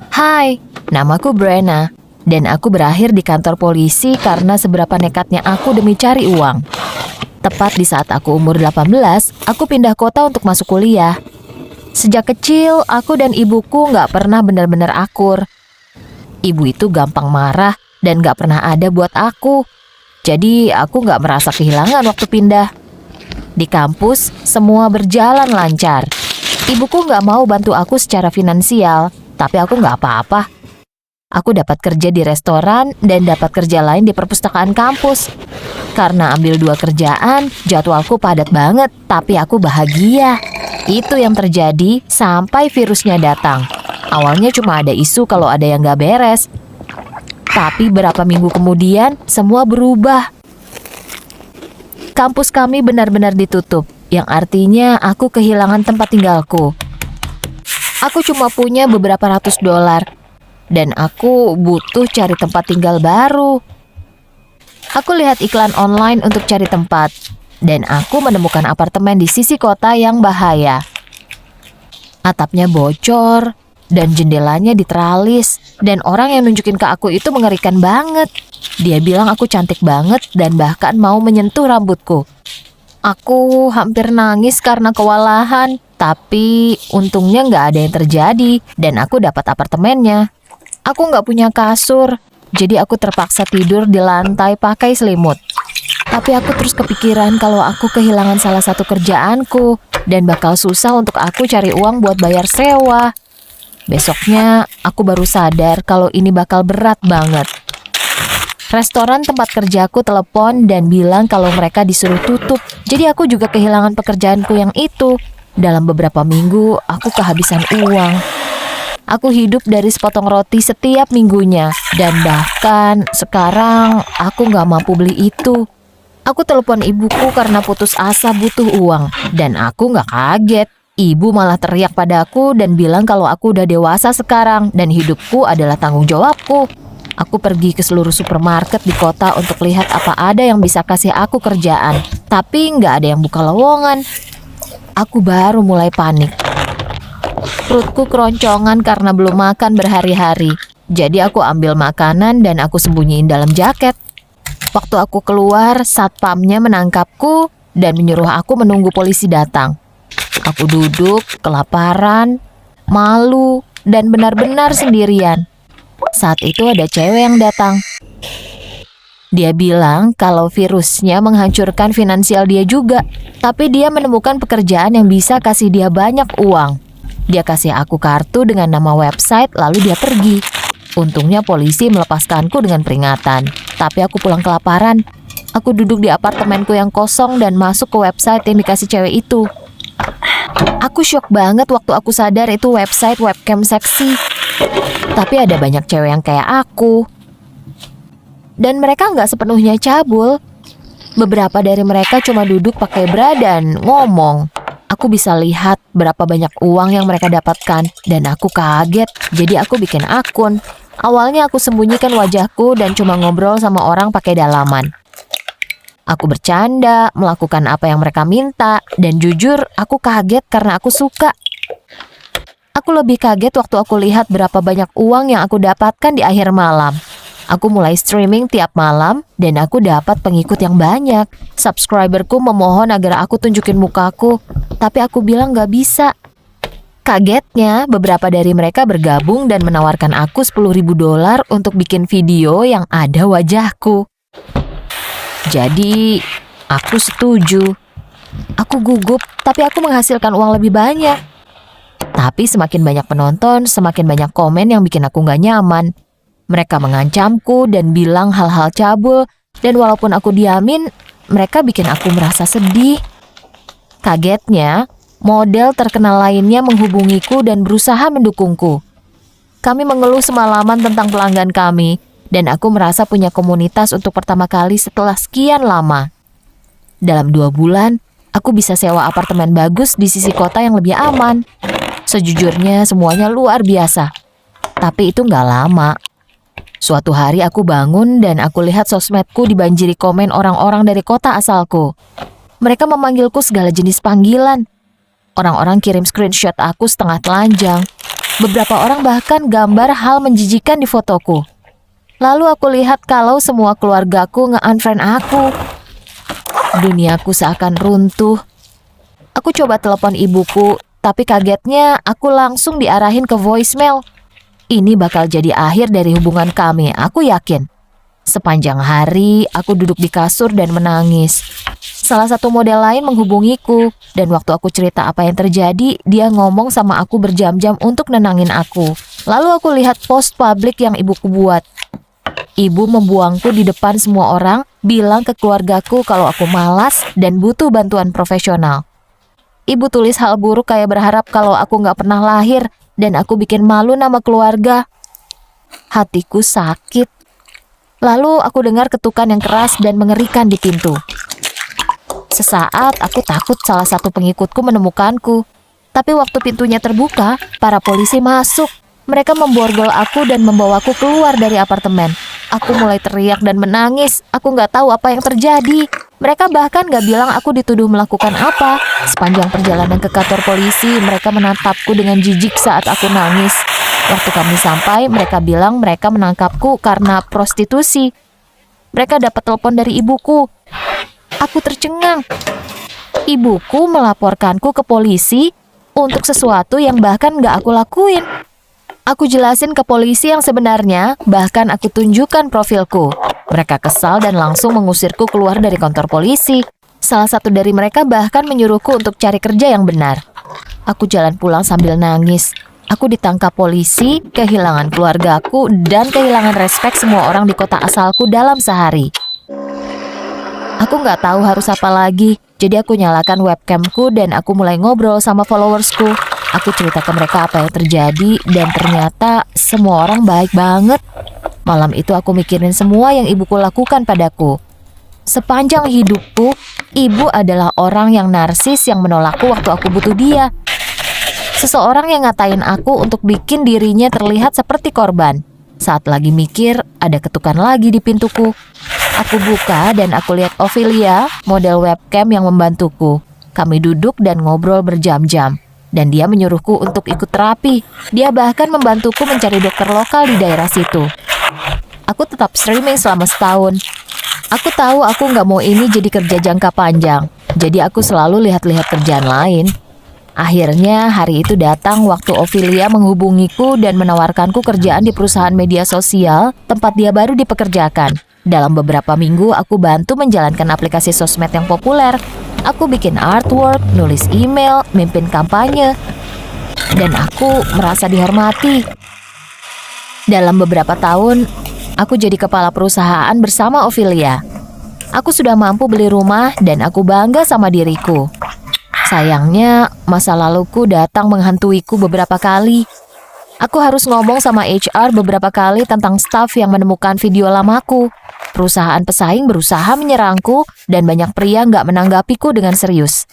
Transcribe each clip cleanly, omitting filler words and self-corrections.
Hai, namaku Brenna, dan aku berakhir di kantor polisi karena seberapa nekatnya aku demi cari uang. Tepat di saat aku umur 18, aku pindah kota untuk masuk kuliah. Sejak kecil, aku dan ibuku nggak pernah benar-benar akur. Ibu itu gampang marah dan nggak pernah ada buat aku. Jadi aku nggak merasa kehilangan waktu pindah. Di kampus, semua berjalan lancar. Ibuku nggak mau bantu aku secara finansial, tapi aku nggak apa-apa. Aku dapat kerja di restoran dan dapat kerja lain di perpustakaan kampus. Karena ambil 2 kerjaan, jadwalku padat banget, tapi aku bahagia. Itu yang terjadi sampai virusnya datang. Awalnya cuma ada isu kalau ada yang nggak beres. Tapi berapa minggu kemudian, semua berubah. Kampus kami benar-benar ditutup, yang artinya aku kehilangan tempat tinggalku. Aku cuma punya beberapa ratus dolar, dan aku butuh cari tempat tinggal baru. Aku lihat iklan online untuk cari tempat, dan aku menemukan apartemen di sisi kota yang bahaya. Atapnya bocor, dan jendelanya diteralis, dan orang yang nunjukin ke aku itu mengerikan banget. Dia bilang aku cantik banget dan bahkan mau menyentuh rambutku. Aku hampir nangis karena kewalahan, tapi untungnya nggak ada yang terjadi, dan aku dapat apartemennya. Aku nggak punya kasur, jadi aku terpaksa tidur di lantai pakai selimut. Tapi aku terus kepikiran kalau aku kehilangan salah satu kerjaanku, dan bakal susah untuk aku cari uang buat bayar sewa. Besoknya, aku baru sadar kalau ini bakal berat banget. Restoran tempat kerjaku telepon dan bilang kalau mereka disuruh tutup. Jadi aku juga kehilangan pekerjaanku yang itu. Dalam beberapa minggu, aku kehabisan uang. Aku hidup dari sepotong roti setiap minggunya. Dan bahkan sekarang aku nggak mampu beli itu. Aku telepon ibuku karena putus asa butuh uang. Dan aku nggak kaget. Ibu malah teriak padaku dan bilang kalau aku udah dewasa sekarang dan hidupku adalah tanggung jawabku. Aku pergi ke seluruh supermarket di kota untuk lihat apa ada yang bisa kasih aku kerjaan. Tapi nggak ada yang buka lowongan. Aku baru mulai panik. Perutku keroncongan karena belum makan berhari-hari. Jadi aku ambil makanan dan aku sembunyiin dalam jaket. Waktu aku keluar, satpamnya menangkapku dan menyuruh aku menunggu polisi datang. Aku duduk, kelaparan, malu, dan benar-benar sendirian. Saat itu ada cewek yang datang. Dia bilang kalau virusnya menghancurkan finansial dia juga, tapi dia menemukan pekerjaan yang bisa kasih dia banyak uang. Dia kasih aku kartu dengan nama website, lalu dia pergi. Untungnya polisi melepaskanku dengan peringatan, tapi aku pulang kelaparan. Aku duduk di apartemenku yang kosong dan masuk ke website yang dikasih cewek itu. Aku syok banget waktu aku sadar itu website webcam seksi. Tapi ada banyak cewek yang kayak aku. Dan mereka nggak sepenuhnya cabul. Beberapa dari mereka cuma duduk pakai bra dan ngomong. Aku bisa lihat berapa banyak uang yang mereka dapatkan. Dan aku kaget, jadi aku bikin akun. Awalnya aku sembunyikan wajahku dan cuma ngobrol sama orang pakai dalaman. Aku bercanda, melakukan apa yang mereka minta, dan jujur aku kaget karena aku suka. Aku lebih kaget waktu aku lihat berapa banyak uang yang aku dapatkan di akhir malam. Aku mulai streaming tiap malam, dan aku dapat pengikut yang banyak. Subscriberku memohon agar aku tunjukin mukaku, tapi aku bilang gak bisa. Kagetnya, beberapa dari mereka bergabung dan menawarkan aku $10.000 untuk bikin video yang ada wajahku. Jadi, aku setuju. Aku gugup, tapi aku menghasilkan uang lebih banyak. Tapi semakin banyak penonton, semakin banyak komen yang bikin aku gak nyaman. Mereka mengancamku dan bilang hal-hal cabul, dan walaupun aku diamin, mereka bikin aku merasa sedih. Kagetnya, model terkenal lainnya menghubungiku dan berusaha mendukungku. Kami mengeluh semalaman tentang pelanggan kami, dan aku merasa punya komunitas untuk pertama kali setelah sekian lama. Dalam 2 bulan, aku bisa sewa apartemen bagus di sisi kota yang lebih aman. Sejujurnya semuanya luar biasa. Tapi itu nggak lama. Suatu hari aku bangun dan aku lihat sosmedku dibanjiri komen orang-orang dari kota asalku. Mereka memanggilku segala jenis panggilan. Orang-orang kirim screenshot aku setengah telanjang. Beberapa orang bahkan gambar hal menjijikan di fotoku. Lalu aku lihat kalau semua keluargaku nge-unfriend aku. Duniaku seakan runtuh. Aku coba telepon ibuku, tapi kagetnya aku langsung diarahin ke voicemail. Ini bakal jadi akhir dari hubungan kami, aku yakin. Sepanjang hari, aku duduk di kasur dan menangis. Salah satu model lain menghubungiku, dan waktu aku cerita apa yang terjadi, dia ngomong sama aku berjam-jam untuk nenangin aku. Lalu aku lihat post publik yang ibuku buat. Ibu membuangku di depan semua orang, bilang ke keluargaku kalau aku malas dan butuh bantuan profesional. Ibu tulis hal buruk kayak berharap kalau aku nggak pernah lahir, dan aku bikin malu nama keluarga. Hatiku sakit. Lalu aku dengar ketukan yang keras dan mengerikan di pintu. Sesaat aku takut salah satu pengikutku menemukanku. Tapi waktu pintunya terbuka, para polisi masuk. Mereka memborgol aku dan membawaku keluar dari apartemen. Aku mulai teriak dan menangis. Aku nggak tahu apa yang terjadi. Mereka bahkan nggak bilang aku dituduh melakukan apa. Sepanjang perjalanan ke kantor polisi, mereka menatapku dengan jijik saat aku nangis. Waktu kami sampai, mereka bilang mereka menangkapku karena prostitusi. Mereka dapat telepon dari ibuku. Aku tercengang. Ibuku melaporkanku ke polisi untuk sesuatu yang bahkan nggak aku lakuin. Aku jelasin ke polisi yang sebenarnya, bahkan aku tunjukkan profilku. Mereka kesal dan langsung mengusirku keluar dari kantor polisi. Salah satu dari mereka bahkan menyuruhku untuk cari kerja yang benar. Aku jalan pulang sambil nangis. Aku ditangkap polisi, kehilangan keluargaku, dan kehilangan respek semua orang di kota asalku dalam sehari. Aku nggak tahu harus apa lagi, jadi aku nyalakan webcamku dan aku mulai ngobrol sama followersku. Aku cerita ke mereka apa yang terjadi, dan ternyata semua orang baik banget. Malam itu aku mikirin semua yang ibuku lakukan padaku. Sepanjang hidupku, ibu adalah orang yang narsis yang menolakku waktu aku butuh dia. Seseorang yang ngatain aku untuk bikin dirinya terlihat seperti korban. Saat lagi mikir, ada ketukan lagi di pintuku. Aku buka dan aku lihat Ophelia, model webcam yang membantuku. Kami duduk dan ngobrol berjam-jam. Dan dia menyuruhku untuk ikut terapi. Dia bahkan membantuku mencari dokter lokal di daerah situ. Aku tetap streaming selama setahun. Aku tahu aku nggak mau ini jadi kerja jangka panjang. Jadi aku selalu lihat-lihat kerjaan lain. Akhirnya hari itu datang waktu Ophelia menghubungiku dan menawarkanku kerjaan di perusahaan media sosial tempat dia baru dipekerjakan. Dalam beberapa minggu aku bantu menjalankan aplikasi sosmed yang populer. Aku bikin artwork, nulis email, mimpin kampanye. Dan aku merasa dihormati. Dalam beberapa tahun, aku jadi kepala perusahaan bersama Ophelia. Aku sudah mampu beli rumah dan aku bangga sama diriku. Sayangnya, masa laluku datang menghantuiku beberapa kali. Aku harus ngomong sama HR beberapa kali tentang staf yang menemukan video lamaku. Perusahaan pesaing berusaha menyerangku dan banyak pria nggak menanggapiku dengan serius.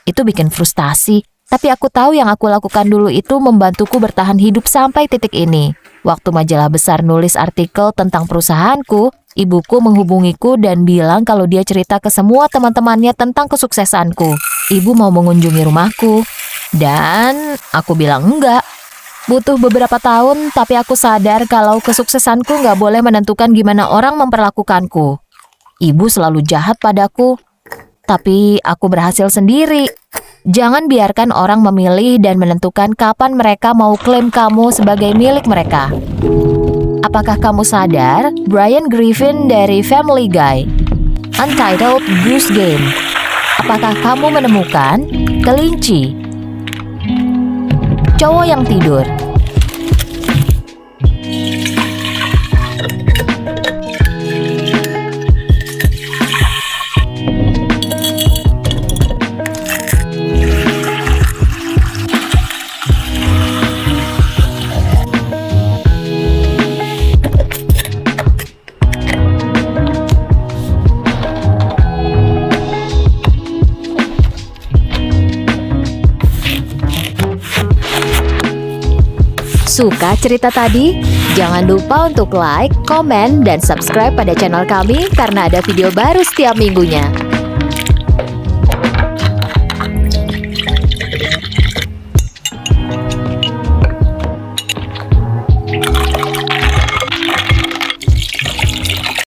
Itu bikin frustasi, tapi aku tahu yang aku lakukan dulu itu membantuku bertahan hidup sampai titik ini. Waktu majalah besar nulis artikel tentang perusahaanku, ibuku menghubungiku dan bilang kalau dia cerita ke semua teman-temannya tentang kesuksesanku. Ibu mau mengunjungi rumahku. Dan aku bilang enggak. Butuh beberapa tahun, tapi aku sadar kalau kesuksesanku nggak boleh menentukan gimana orang memperlakukanku. Ibu selalu jahat padaku, tapi aku berhasil sendiri. Jangan biarkan orang memilih dan menentukan kapan mereka mau klaim kamu sebagai milik mereka. Apakah kamu sadar, Brian Griffin dari Family Guy, Untitled Goose Game. Apakah kamu menemukan kelinci? Cowok yang tidur. Suka cerita tadi? Jangan lupa untuk like, komen, dan subscribe pada channel kami karena ada video baru setiap minggunya.